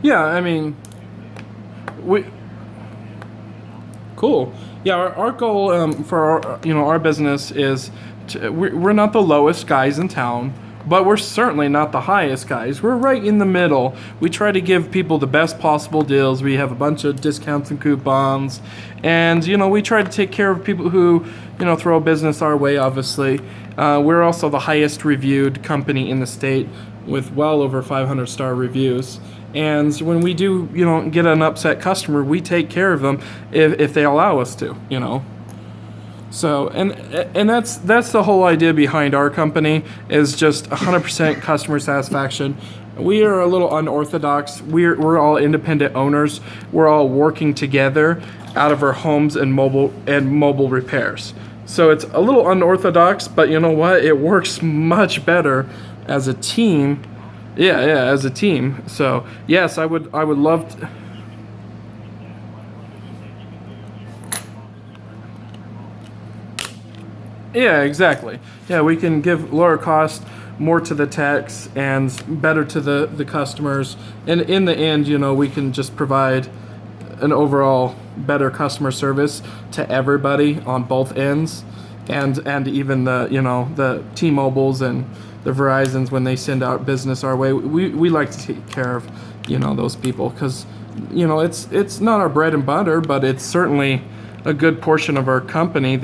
Yeah, I mean, we cool. Yeah, our goal for our, our business is we're not the lowest guys in town, but we're certainly not the highest guys. We're right in the middle. We try to give people the best possible deals. We have a bunch of discounts and coupons, and we try to take care of people who throw business our way. Obviously, we're also the highest reviewed company in the state with well over 500-star reviews. And when we do, get an upset customer, we take care of them if they allow us to, So, and that's the whole idea behind our company is just 100% customer satisfaction. We are a little unorthodox. We're all independent owners. We're all working together out of our homes and mobile repairs. So it's a little unorthodox, but you know what? It works much better as a team. Yeah, as a team. So yes, I would love to. Yeah, exactly. Yeah, we can give lower cost, more to the techs, and better to the customers. And in the end, we can just provide an overall better customer service to everybody on both ends, and even the T-Mobiles and the Verizons when they send out business our way. We like to take care of those people because it's not our bread and butter, but it's certainly a good portion of our company.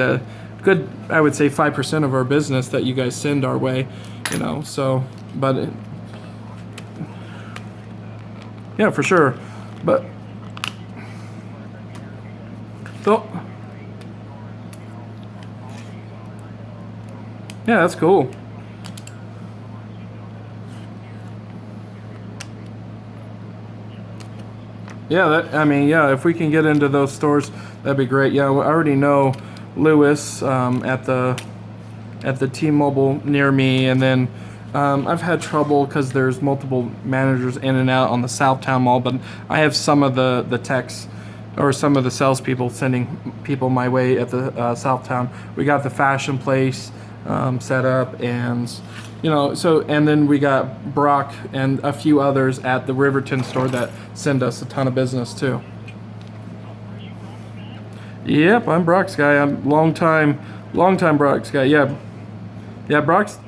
I would say 5% of our business that you guys send our way, so, but yeah, for sure. But so yeah, that's cool. Yeah, if we can get into those stores, that'd be great. Yeah, I already know Lewis at the T-Mobile near me, and then I've had trouble because there's multiple managers in and out on the Southtown Mall, but I have some of the techs or some of the salespeople sending people my way at the Southtown. We got the fashion place set up, and and then we got Brock and a few others at the Riverton store that send us a ton of business too. Yep, I'm Brock's guy. I'm long time Brock's guy. Yeah, Brock's.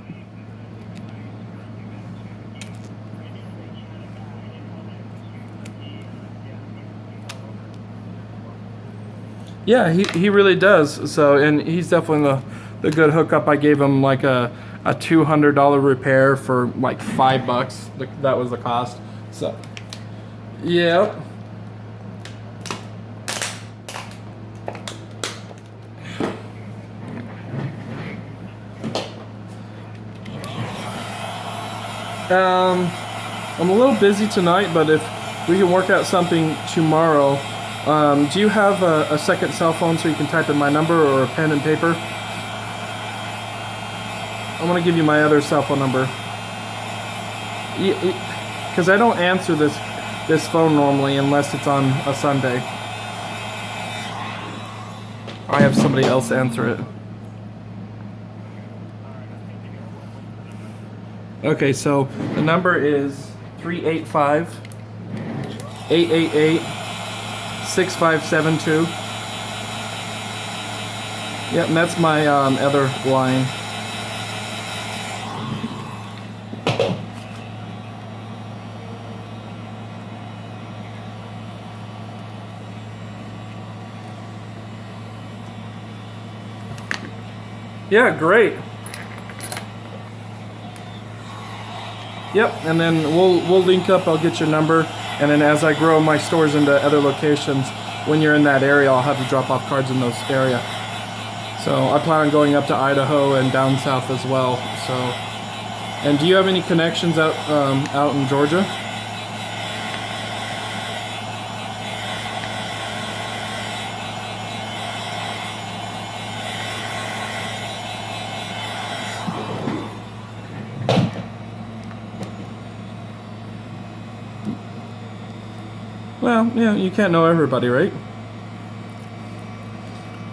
Yeah, he really does. So, and he's definitely the good hookup. I gave him like a $200 repair for like $5. That was the cost. So, yeah. I'm a little busy tonight, but if we can work out something tomorrow, do you have a second cell phone so you can type in my number or a pen and paper? I'm gonna give you my other cell phone number. Because I don't answer this phone normally unless it's on a Sunday. I have somebody else answer it. Okay, so the number is 385-888-6572. Yep, and that's my other line. Yeah, great. Yep, and then we'll link up. I'll get your number, and then as I grow my stores into other locations, when you're in that area, I'll have you drop off cards in those area. So I plan on going up to Idaho and down south as well. So, and do you have any connections out in Georgia? Well, yeah, you can't know everybody, right?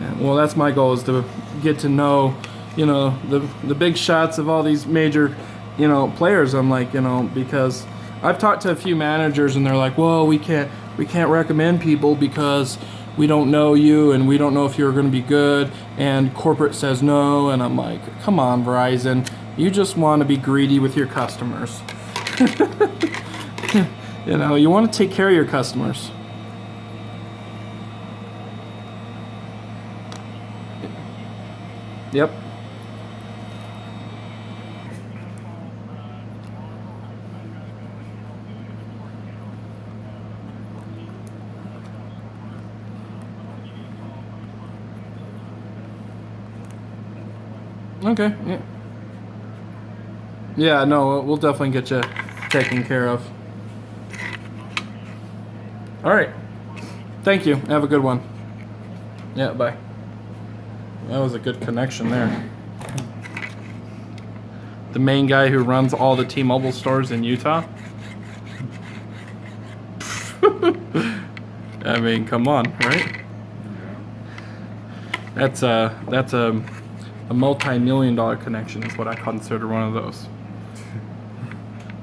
Yeah, well, that's my goal, is to get to know, the big shots of all these major, players. I'm like, because I've talked to a few managers and they're like, well, we can't recommend people because we don't know you and we don't know if you're going to be good, and corporate says no. And I'm like, come on, Verizon, you just want to be greedy with your customers. You know, you want to take care of your customers. Yep. Okay, yeah. Yeah, no, we'll definitely get you taken care of. All right. Thank you. Have a good one. Yeah, bye. That was a good connection there. The main guy who runs all the T-Mobile stores in Utah. I mean, come on, right? That's a multi-million-dollar connection is what I consider one of those.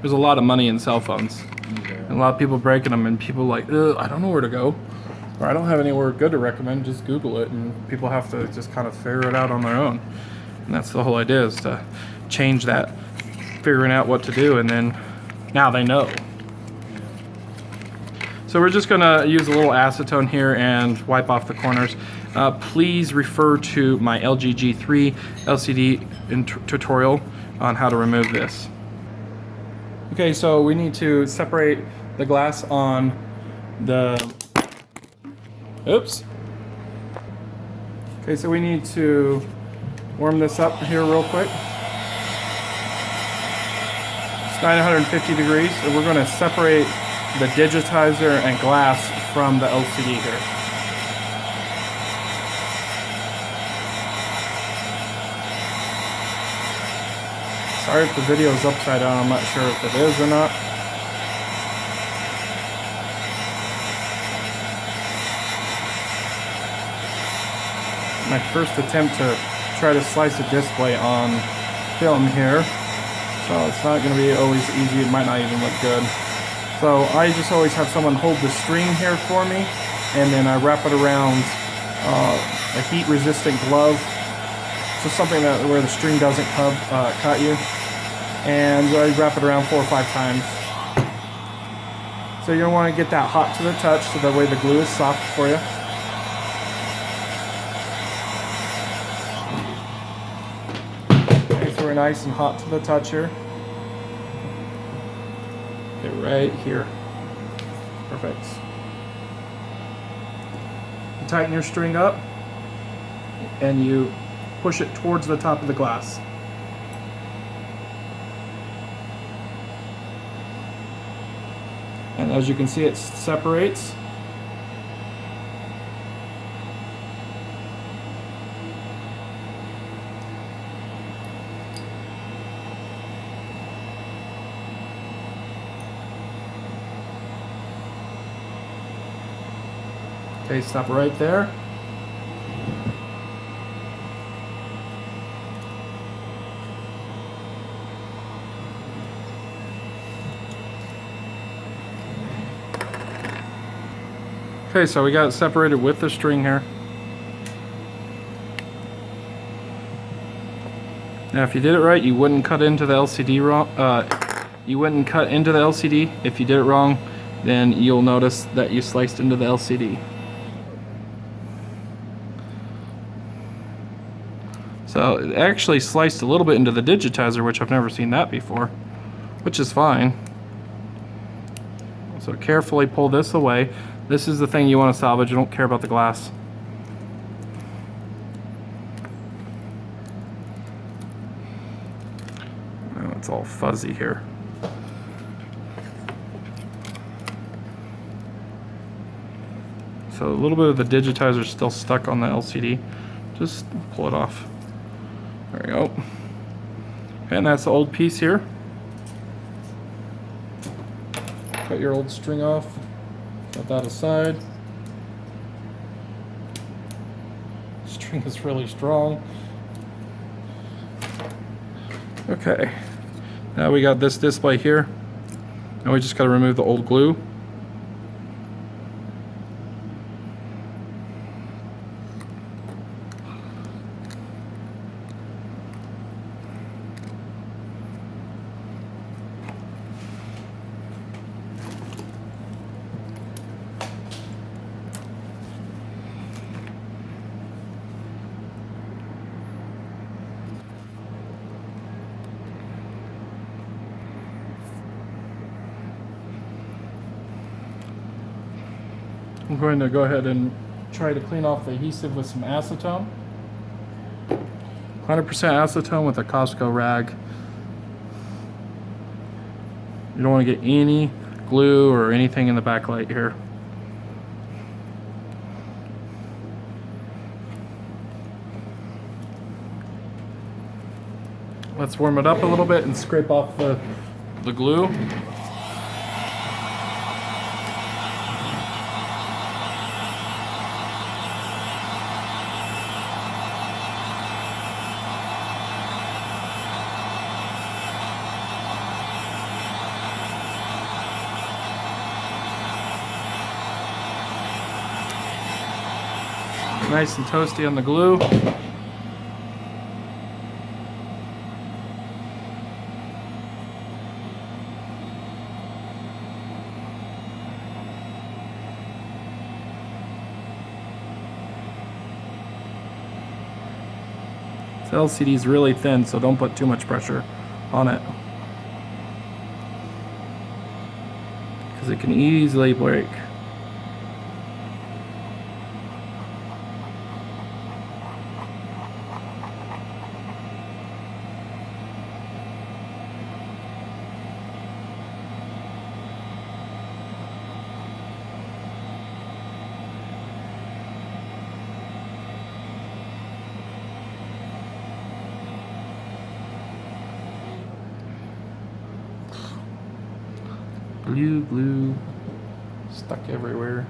There's a lot of money in cell phones. And a lot of people breaking them, and people like, I don't know where to go, or I don't have anywhere good to recommend. Just Google it, and people have to just kind of figure it out on their own. And that's the whole idea, is to change that, figuring out what to do, and then now they know. So we're just gonna use a little acetone here and wipe off the corners. Please refer to my LG G3 LCD tutorial on how to remove this. Okay, so we need to separate the glass on the, oops. Okay, so we need to warm this up here real quick. It's 950 degrees, and we're gonna separate the digitizer and glass from the LCD here. Sorry if the video is upside down, I'm not sure if it is or not. My first attempt to try to slice a display on film here, so it's not going to be always easy, it might not even look good. So I just always have someone hold the string here for me, and then I wrap it around a heat-resistant glove, just something that where the string doesn't cut you. And I wrap it around 4 or 5 times. So you're going to want to get that hot to the touch, so that way the glue is soft for you. Okay, so we're nice and hot to the touch here. Okay, right here. Perfect. You tighten your string up and you push it towards the top of the glass. And as you can see, it separates. Okay, stop right there. Okay, so we got it separated with the string here. Now, if you did it right, you wouldn't cut into the LCD wrong. You wouldn't cut into the LCD. If you did it wrong, then you'll notice that you sliced into the LCD. So it actually sliced a little bit into the digitizer, which I've never seen that before, which is fine. So carefully pull this away. This is the thing you want to salvage. You don't care about the glass. Oh, it's all fuzzy here. So a little bit of the digitizer is still stuck on the LCD. Just pull it off. There we go. And that's the old piece here. Cut your old string off. Set that aside. String is really strong. Okay. Now we got this display here. Now we just got to remove the old glue. I'm going to go ahead and try to clean off the adhesive with some acetone. 100% acetone with a Costco rag. You don't want to get any glue or anything in the backlight here. Let's warm it up a little bit and scrape off the glue. Nice and toasty on the glue. This LCD is really thin, so don't put too much pressure on it, because it can easily break. Glue stuck everywhere.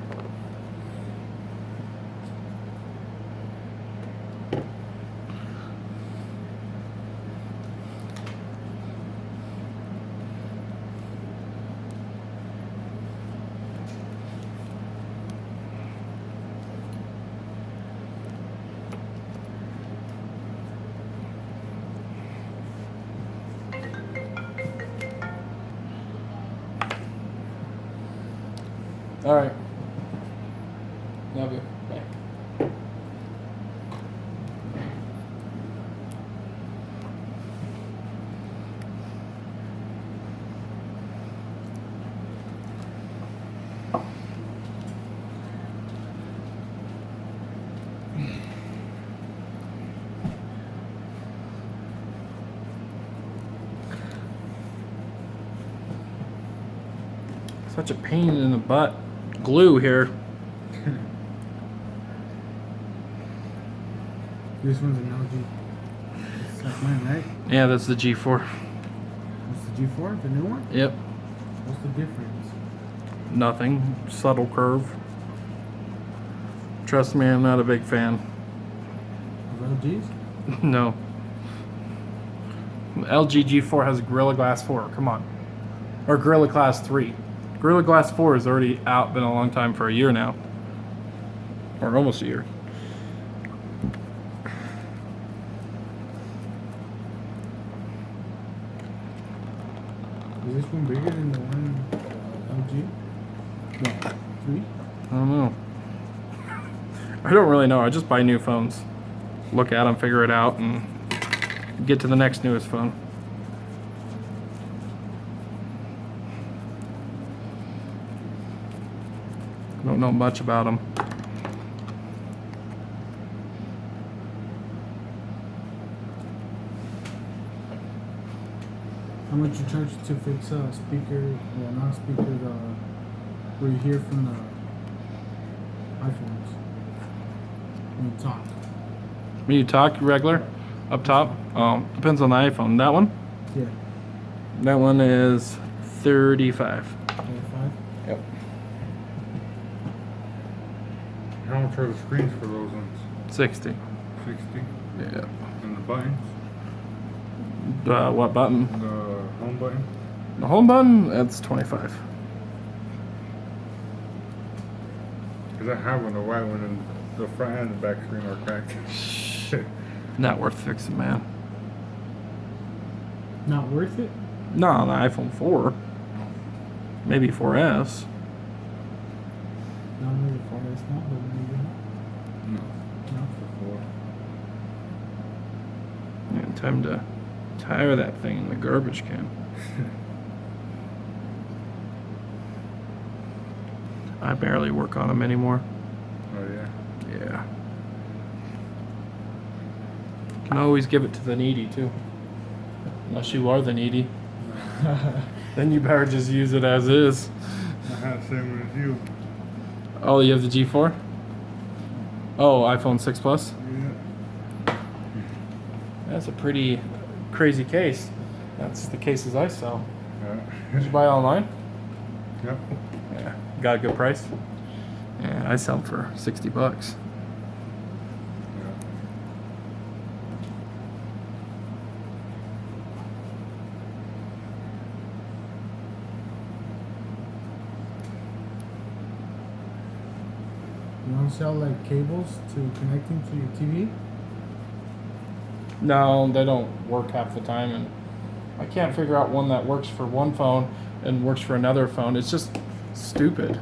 All right. Love you. Bye. Such a pain in the butt. Glue here. This one's an LG. It's like mine, right? Yeah, that's the G4. It's the G4, the new one? Yep. What's the difference? Nothing. Subtle curve. Trust me, I'm not a big fan. Of LGs? No. LG G4 has Gorilla Glass 4. Come on. Or Gorilla Glass 3. Gorilla Glass 4 is already out, been a long time, for a year now. Or almost a year. Is this one bigger than the one LG? No, 3? I don't know. I don't really know. I just buy new phones. Look at them, figure it out, and get to the next newest phone. Don't know much about them. How much you charge to fix a speaker, well not a speaker, where you hear from the iPhones when you talk? When you talk regular? Up top? Oh, depends on the iPhone. That one? Yeah. That one is 35. 35? Yep. How much are the screens for those ones? 60. 60? Yeah. And the buttons? What button? The home button? The home button, that's 25. Because I have one, the white one, and the front and the back screen are cracked. Not worth fixing, man. Not worth it? No, on the iPhone 4. Maybe 4S. Not maybe 4S, not, but maybe not. No. No. For Yeah, time to tire that thing in the garbage can. I barely work on them anymore. Oh yeah. Yeah. Can always give it to the needy too. Unless you are the needy. Then you better just use it as is. I have the same one as you. Oh, you have the G4? Oh, iPhone 6 Plus? Yeah. That's a pretty crazy case. That's the cases I sell. Did you Yeah. buy it online? Yep. Yeah. Got a good price? Yeah, I sell them for 60 bucks. Yeah. You want to sell like cables to connecting to your TV? No, they don't work half the time, and I can't figure out one that works for one phone and works for another phone. It's just stupid.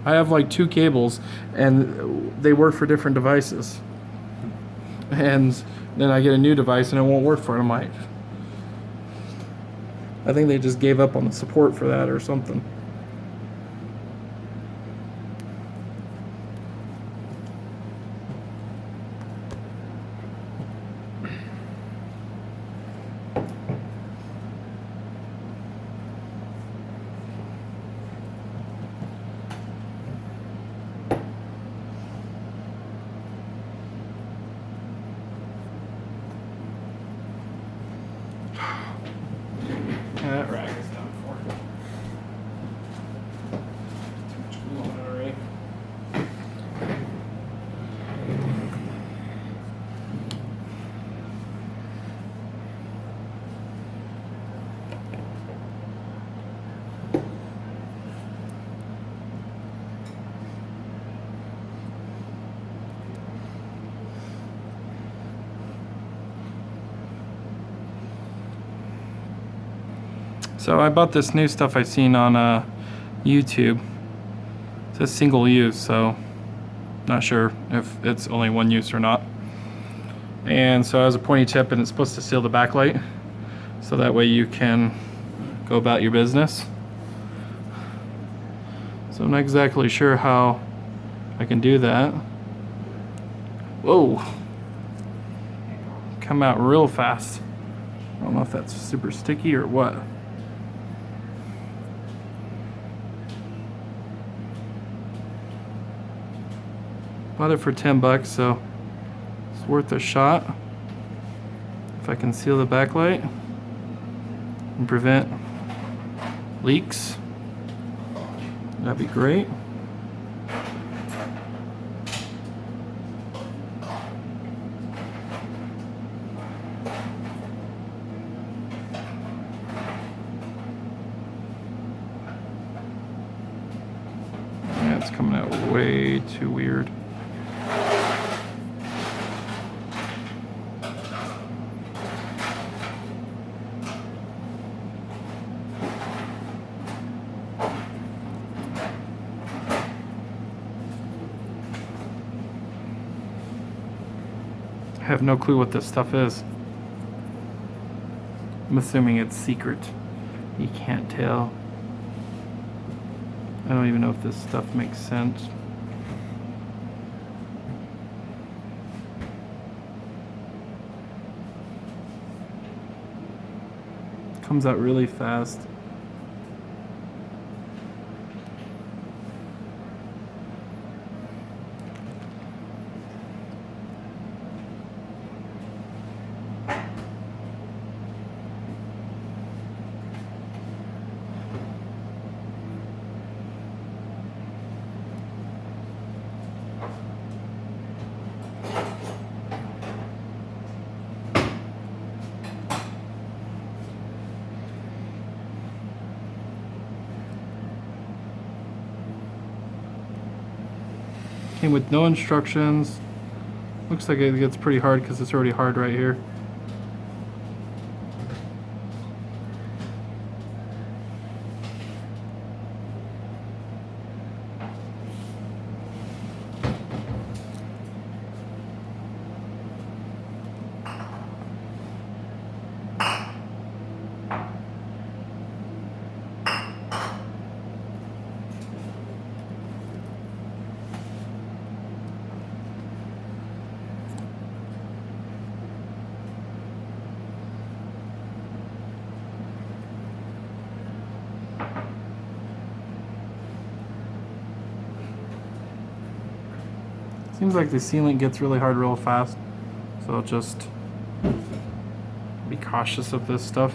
I have like 2 cables, and they work for different devices. And then I get a new device, and it won't work for it. I'm like, I think they just gave up on the support for that or something. That rag is done for. Too much glue on it already. So I bought this new stuff I seen on YouTube. It says single use, so not sure if it's only one use or not. And so it has a pointy tip, and it's supposed to seal the backlight, so that way you can go about your business. So I'm not exactly sure how I can do that. Whoa! Come out real fast. I don't know if that's super sticky or what. Bought it for 10 bucks, so it's worth a shot. If I can seal the backlight and prevent leaks, that'd be great. Yeah, it's coming out way too weird. I have no clue what this stuff is. I'm assuming it's secret. You can't tell. I don't even know if this stuff makes sense. Comes out really fast. Came with no instructions. Looks like it gets pretty hard because it's already hard right here. Seems like the sealant gets really hard real fast, so just be cautious of this stuff.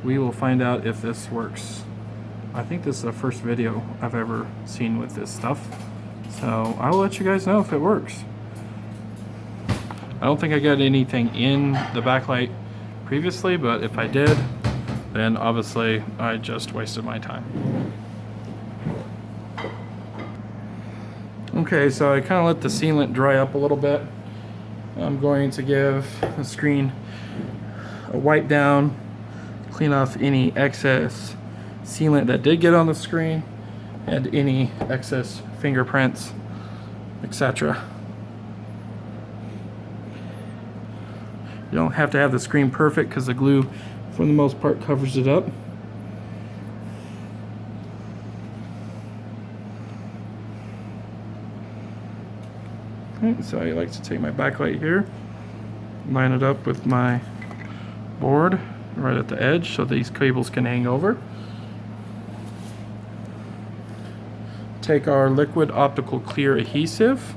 We will find out if this works. I think this is the first video I've ever seen with this stuff, so I'll let you guys know if it works. I don't think I got anything in the backlight previously, but if I did, then obviously I just wasted my time. Okay, so I kind of let the sealant dry up a little bit. I'm going to give the screen a wipe down, clean off any excess sealant that did get on the screen and any excess fingerprints, etc. You don't have to have the screen perfect because the glue, for the most part, covers it up. So I like to take my backlight here, line it up with my board right at the edge so these cables can hang over. Take our liquid optical clear adhesive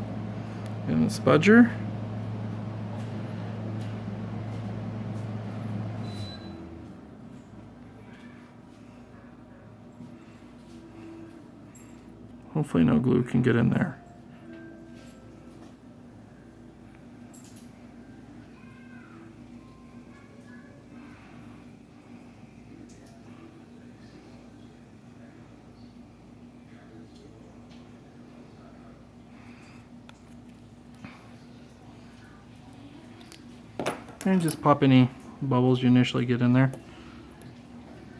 in the spudger. Hopefully no glue can get in there. And just pop any bubbles you initially get in there.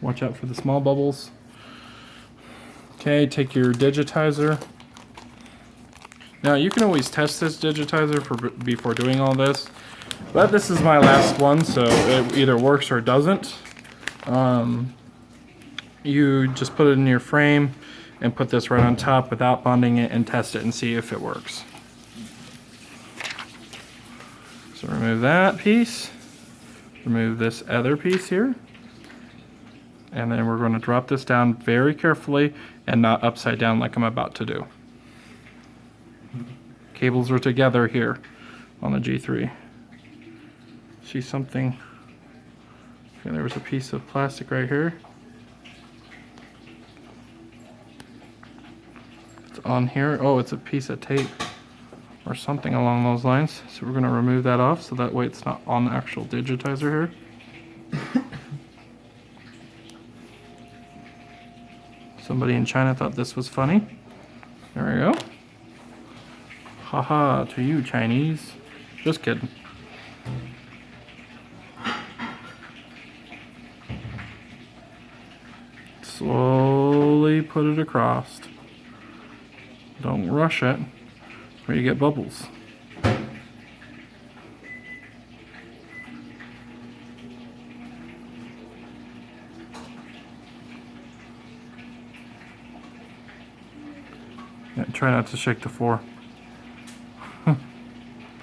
Watch out for the small bubbles. Okay, take your digitizer. Now you can always test this digitizer before doing all this, but this is my last one, so it either works or doesn't. You just put it in your frame and put this right on top without bonding it and test it and see if it works. So remove that piece, remove this other piece here, and then we're going to drop this down very carefully and not upside down like I'm about to do. Cables are together here on the G3. See something? Okay, there was a piece of plastic right here. It's on here. Oh, it's a piece of tape or something along those lines. So we're going to remove that off so that way it's not on the actual digitizer here. Somebody in China thought this was funny. There we go. Haha to you, Chinese. Just kidding. Slowly put it across. Don't rush it, or you get bubbles. Yeah, try not to shake the floor.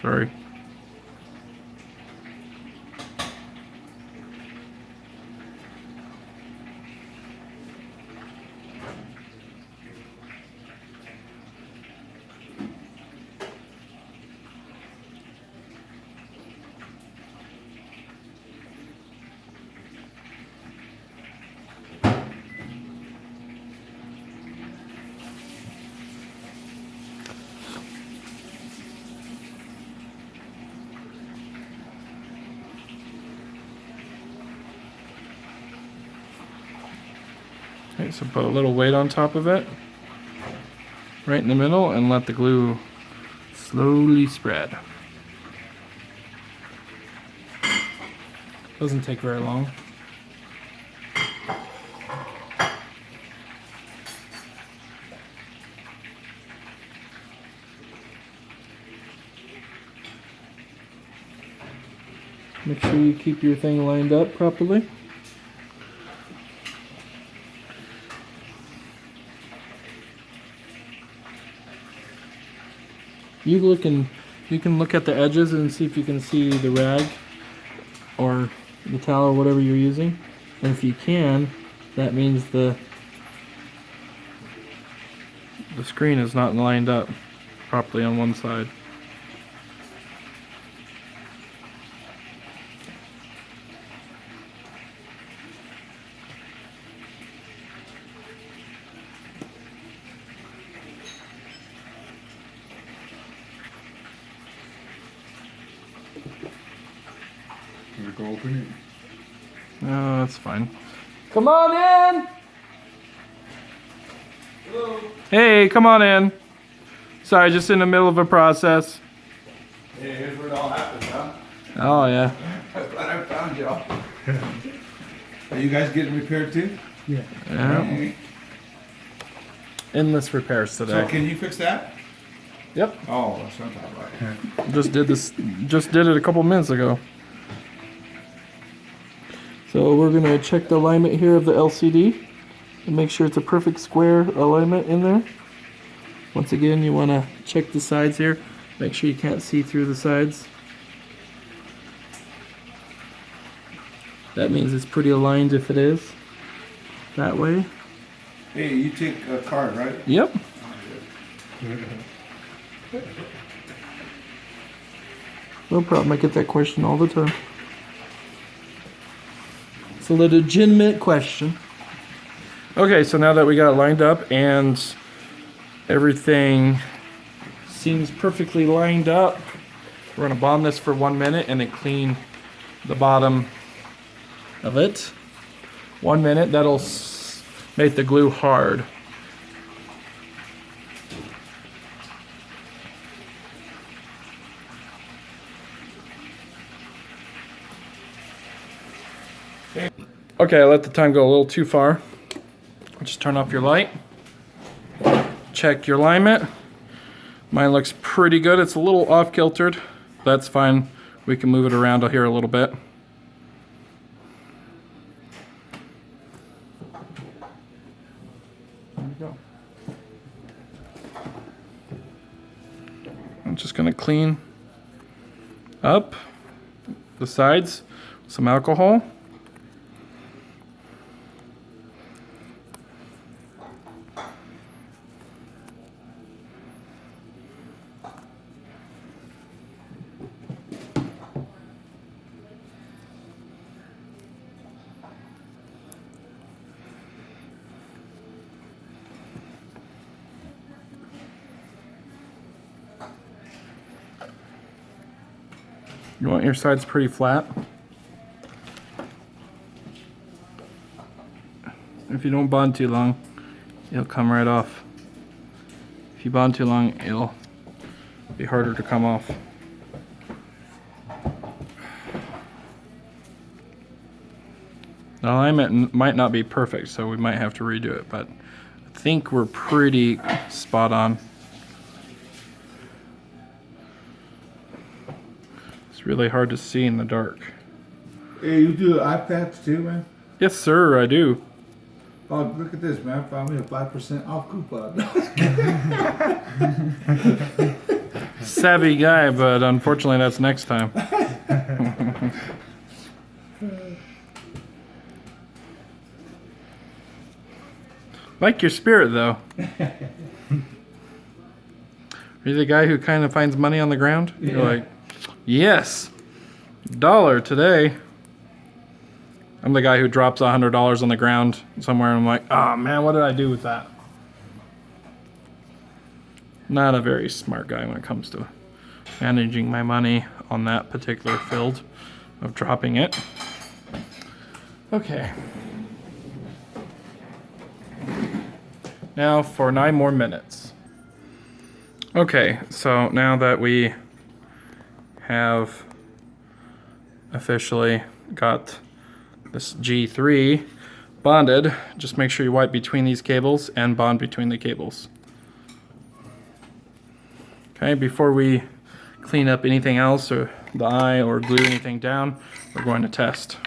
Sorry. Okay, so put a little weight on top of it, right in the middle, and let the glue Slowly spread. Doesn't take very long. Make sure you keep your thing lined up properly. You can look at the edges and see if you can see the rag or the towel or whatever you're using. And if you can, that means the screen is not lined up properly on one side. We go open it. No, that's fine. Come on in! Hello. Hey, come on in. Sorry, just in the middle of a process. Hey, here's where it all happens, huh? Oh, yeah. I'm glad I found y'all. Are you guys getting repaired too? Yeah. Yeah. Hey. Endless repairs So today. can you fix that? Yep. Oh, that's what I'm talking about. Just did it a couple minutes ago. So we're gonna check the alignment here of the LCD and make sure it's a perfect square alignment in there. Once again, you wanna check the sides here. Make sure you can't see through the sides. That means it's pretty aligned if it is that way. Hey, you take a card, right? Yep. No problem, I get that question all the time. It's a legitimate question. Okay, so now that we got it lined up and everything seems perfectly lined up, we're gonna bond this for 1 minute and then clean the bottom of it. 1 minute, that'll make the glue hard. Okay, I let the time go a little too far. Just turn off your light. Check your alignment. Mine looks pretty good. It's a little off-kiltered. That's fine. We can move it around here a little bit. There we go. I'm just gonna clean up the sides with some alcohol. You want your sides pretty flat. If you don't bond too long, it'll come right off. If you bond too long, it'll be harder to come off. The alignment might not be perfect, so we might have to redo it, but I think we're pretty spot on. It's really hard to see in the dark. Hey, you do iPads too, man? Yes, sir, I do. Oh, look at this, man. Found me a 5% off coupon. Savvy guy, but unfortunately that's next time. Like your spirit, though. Are you the guy who kind of finds money on the ground? Yeah. You're like, yes, $1 today. I'm the guy who drops $100 on the ground somewhere and I'm like, oh man, what did I do with that? Not a very smart guy when it comes to managing my money on that particular field of dropping it. Okay. Now for 9 more minutes. Okay, so now that we have officially got this G3 bonded, just make sure you wipe between these cables and bond between the cables. Okay, before we clean up anything else or the eye or glue anything down, we're going to test.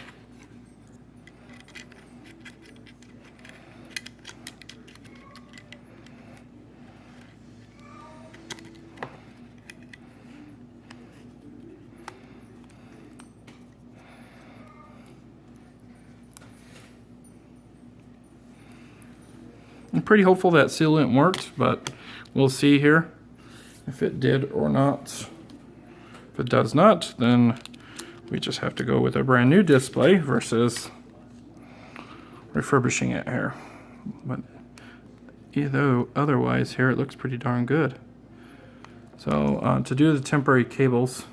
I'm pretty hopeful that sealant worked, but we'll see here if it did or not. If it does not, then we just have to go with a brand new display versus refurbishing it here. But otherwise here it looks pretty darn good. So to do the temporary cables,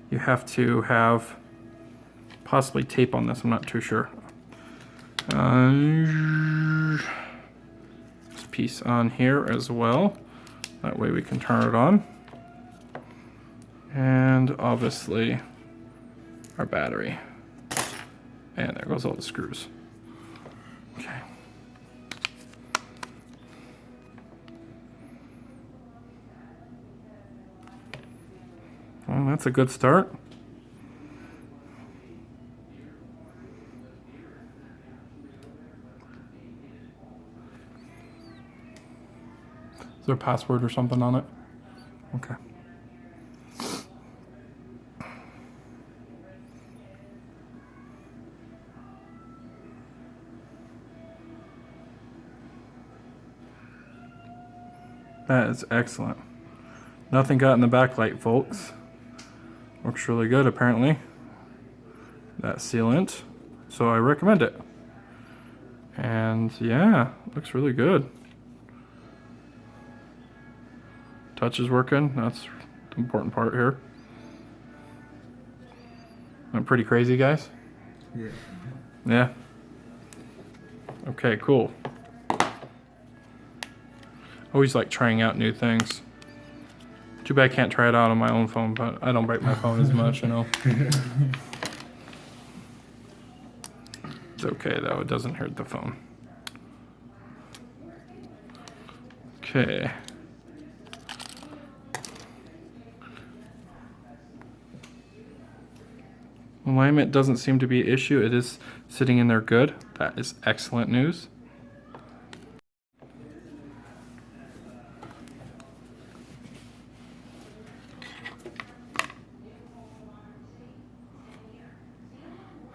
you have to have possibly tape on this, I'm not too sure. This piece on here as well. That way we can turn it on. And obviously our battery. And there goes all the screws. Okay. Well, that's a good start. Is there a password or something on it? Okay. That is excellent. Nothing got in the backlight, folks. Works really good, apparently. That sealant. So I recommend it. And yeah, looks really good. Touch is working. That's the important part here. I'm pretty crazy, guys. Yeah. Yeah. Okay, cool. Always like trying out new things. Too bad I can't try it out on my own phone, but I don't break my phone as much, you know. It's okay though, it doesn't hurt the phone. Okay. Alignment doesn't seem to be an issue. It is sitting in there good. That is excellent news.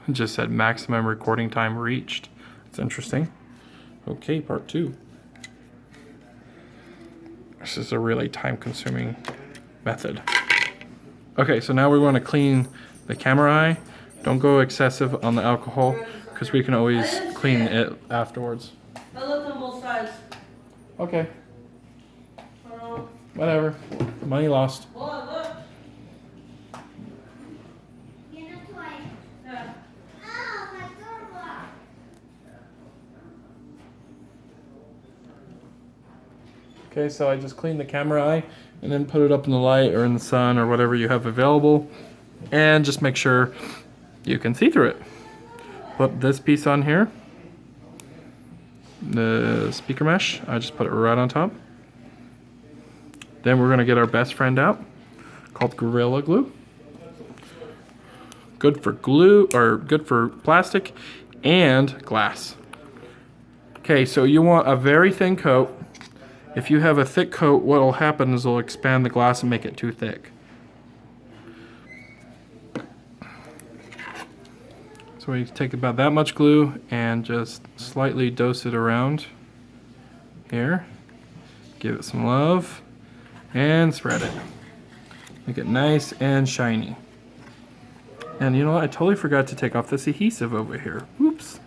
It just said maximum recording time reached. It's interesting. Okay, part 2. This is a really time-consuming method. Okay, so now we want to clean the camera eye. Don't go excessive on the alcohol because we can always clean it afterwards. I looked on both sides. Okay. Whatever. Money lost. Well, I looked. Okay, so I just cleaned the camera eye and then put it up in the light or in the sun or whatever you have available. And just make sure you can see through it. Put this piece on here. The speaker mesh, I just put it right on top. Then we're gonna get our best friend out, called Gorilla Glue. Good for glue, or good for plastic and glass. Okay, so you want a very thin coat. If you have a thick coat, what will happen is it'll expand the glass and make it too thick. So we take about that much glue and just slightly dose it around here. Give it some love and spread it. Make it nice and shiny. And you know what? I totally forgot to take off this adhesive over here. Oops.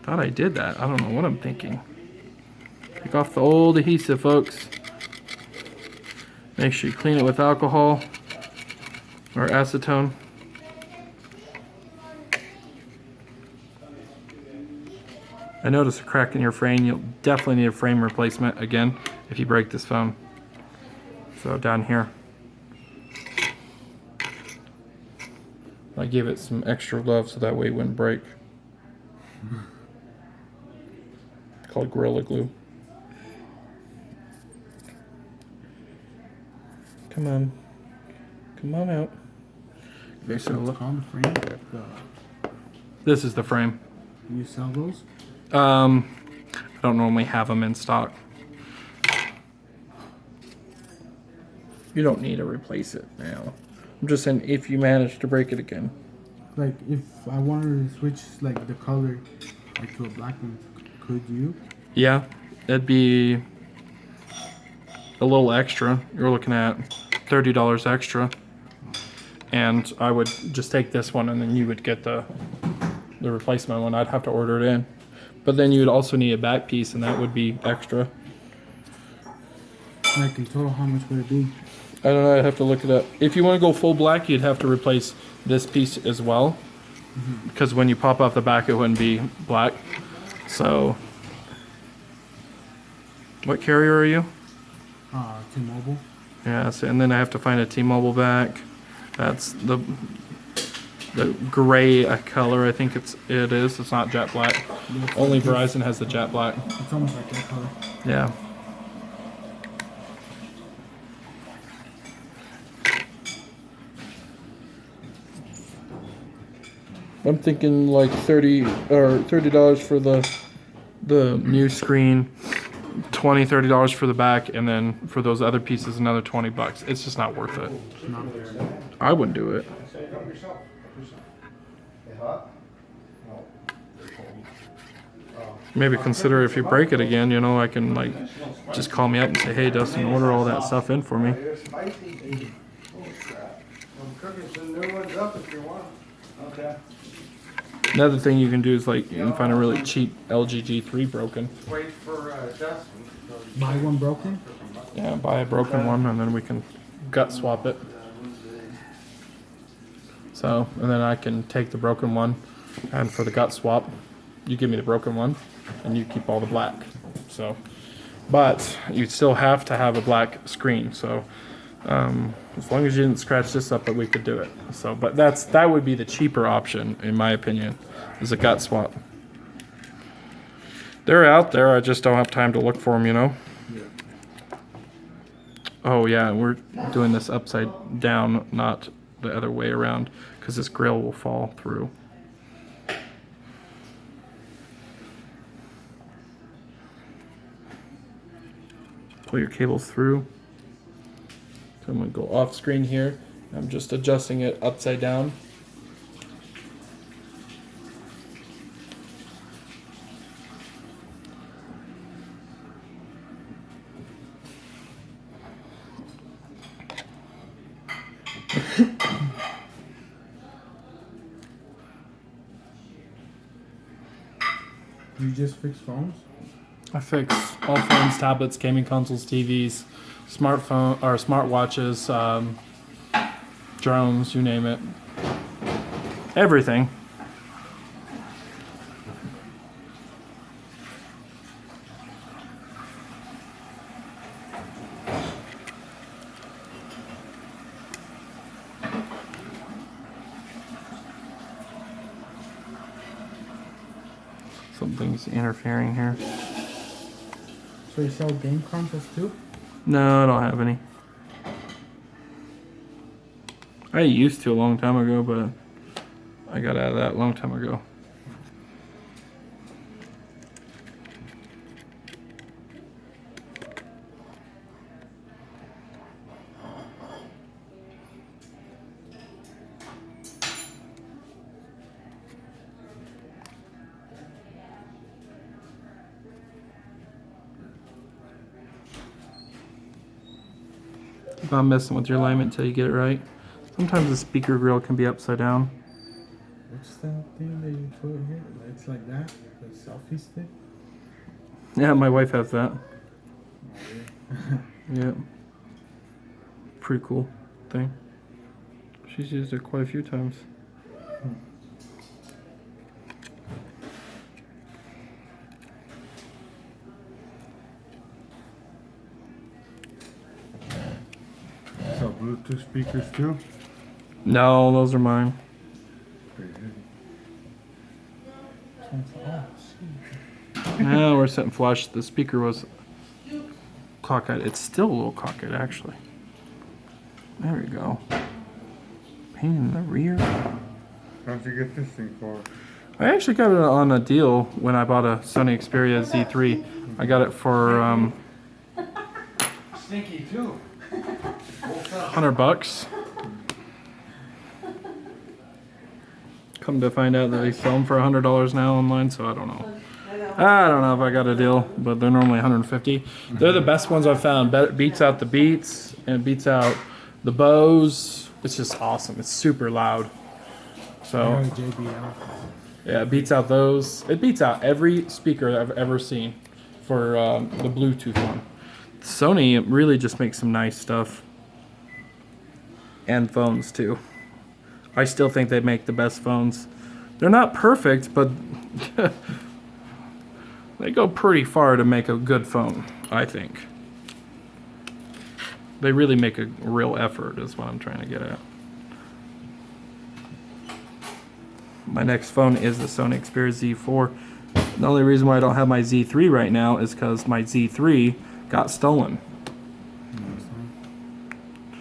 Thought I did that. I don't know what I'm thinking. Take off the old adhesive, folks. Make sure you clean it with alcohol or acetone. I noticed a crack in your frame. You'll definitely need a frame replacement again if you break this phone. So down here. I gave it some extra love so that way it wouldn't break. Called Gorilla Glue. Come on. Come on out. Okay, so look. On the frame. This is the frame. You sell those? I don't normally have them in stock. You don't need to replace it now. I'm just saying if you manage to break it again. Like if I wanted to switch like the color like to a black one, could you? Yeah, it'd be a little extra. You're looking at $30 extra. And I would just take this one and then you would get the replacement one. I'd have to order it in. But then you would also need a back piece and that would be extra. Like in total, how much would it be? I don't know, I'd have to look it up. If you want to go full black, you'd have to replace this piece as well. Because when you pop off the back, it wouldn't be black. So, what carrier are you? T-Mobile. Yeah, so, and then I have to find a T-Mobile back. That's the gray color. I think it is. It's not jet black. Only Verizon has the jet black. It's almost like that color. Yeah. I'm thinking like $30 for the new screen, $20-$30 for the back, and then for those other pieces another $20. It's just not worth it. I wouldn't do it. Maybe consider if you break it again, you know, I can like just call me up and say, hey Dustin, order all that stuff in for me. I'm cooking some new ones up if you want. Okay. Another thing you can do is like you can find a really cheap LG G3 broken. Wait for Dustin. Buy one broken? Yeah, buy a broken one and then we can gut swap it. So, and then I can take the broken one, and for the gut swap, you give me the broken one, and you keep all the black. So, but you still have to have a black screen. So, as long as you didn't scratch this up, but we could do it. So, but that would be the cheaper option, in my opinion, is a gut swap. They're out there. I just don't have time to look for them, you know. Yeah. Oh yeah, we're doing this upside down, not the other way around, because this grill will fall through. Pull your cables through. So I'm going to go off screen here. I'm just adjusting it upside down. You just fix phones? I fix all phones, tablets, gaming consoles, TVs, smartphone or smartwatches, drones, you name it. Everything. Something's interfering here. So you sell game consoles too? No, I don't have any. I used to a long time ago, but I got out of that a long time ago. Keep on messing with your alignment until you get it right. Sometimes the speaker grill can be upside down. What's that thing that you put here? It's like that? The selfie stick? Yeah, my wife has that. Oh, yeah. Yeah. Pretty cool thing. She's used it quite a few times. Bluetooth speakers too? No, those are mine. Pretty heavy. Yeah, we're sitting flush. The speaker was cockeyed. It's still a little cockeyed, actually. There we go. Pain in the rear. How'd you get this thing for? I actually got it on a deal when I bought a Sony Xperia Z3. I got it for Stinky too. $100. Come to find out that they sell them for $100 now online, so I don't know. I don't know if I got a deal, but they're normally $150. They're the best ones I've found. Beats out the Beats and beats out the Bose. It's just awesome. It's super loud. So JBL. yeah, it beats out those. It beats out every speaker I've ever seen for the Bluetooth one. Sony really just makes some nice stuff. And phones too. I still think they make the best phones. They're not perfect, but they go pretty far to make a good phone, I think. They really make a real effort, is what I'm trying to get at. My next phone is the Sony Xperia Z4. The only reason why I don't have my Z3 right now is because my Z3 got stolen.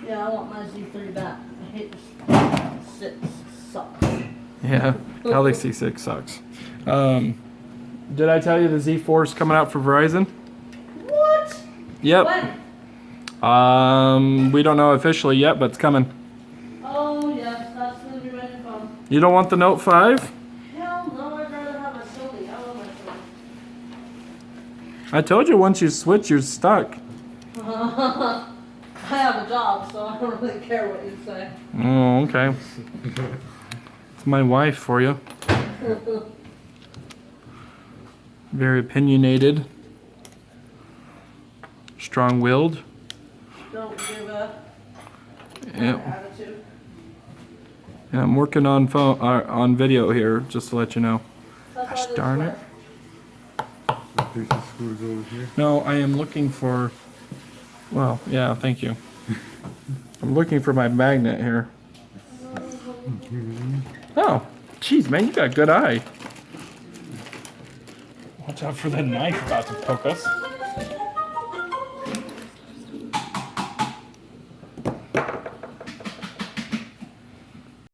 Yeah, I want my Z3 back. I hate this 6 sucks. Yeah, Galaxy 6 sucks. Did I tell you the Z4 is coming out for Verizon? What? Yep. When? We don't know officially yet, but it's coming. Oh, yes, that's gonna be my new phone. You don't want the Note 5? Hell no, I'd rather have a Sony. I love my phone. I told you once you switch, you're stuck. I have a job, so I don't really care what you say. Oh, okay. It's my wife for you. Very opinionated. Strong-willed. Don't give a Yep. attitude. And I'm working on on video here, just to let you know. That's Gosh why this darn it. works. There's the screws over here. No, I am looking for... Well, yeah, thank you. I'm looking for my magnet here. Oh, jeez, man, you got a good eye. Watch out for the knife about to poke us.